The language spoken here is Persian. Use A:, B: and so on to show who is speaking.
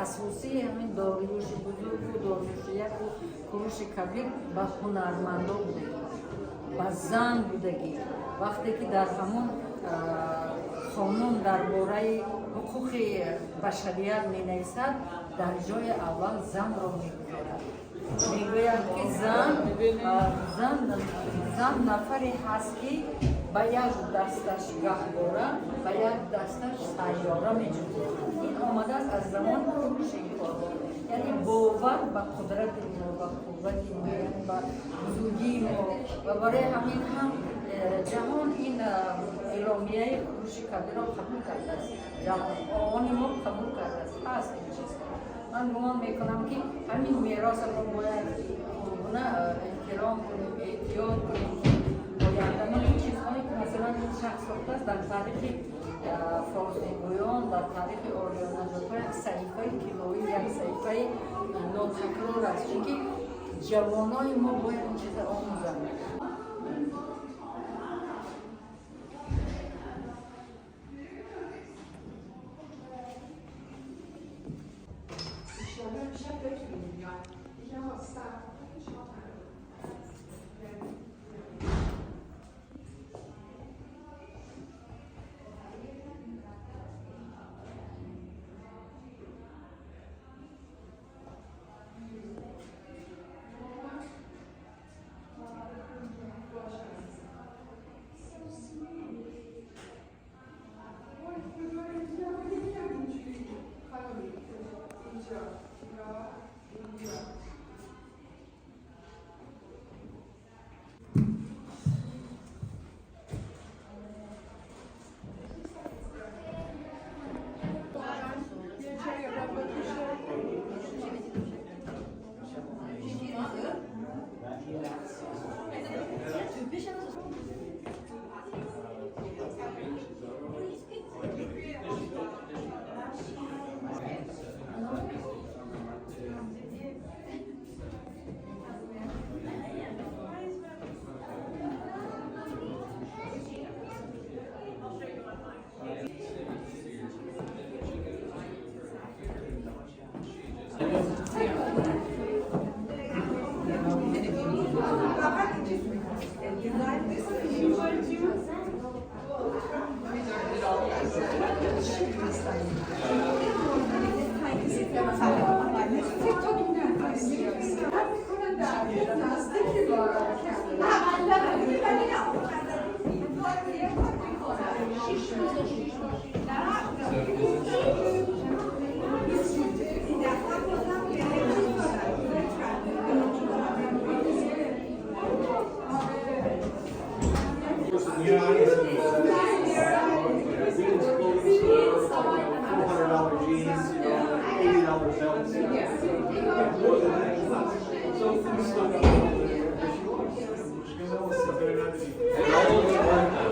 A: اساسی همین داریوش بزرگ و داریوش یک و کوروش کبیر با هنرمندا بودگی با زن بودگی وقتی که در همون قانون درباره حقوق بشریت می نویسد در جای اول زن را میگذارد میگوید که زن نفری هست که با یک دستش گهواره با یک دستش سیاره میجوید این آمده است از زمان کوروش یعنی باور به قدرت ما به قوت ما یعنی به بزرگی ما و برای همین هم جهان این اعلامیه کوروش کبیر را قبول کرده است جهان ما قبول کرده است هست این چیز من گمان میکنم که همین میراث ما باید احترام کنیم احتیاط کنیم باید این چیزهایی که مثلا این شخص ساخته است در تاریخ فارسیگویان در تاریخ آریان نژادها یک صحیفه کیمیایی یک صحیفه ناتکرار است چون که جوانای ما باید این چیز آموزند
B: $400 jeans, $80 belts.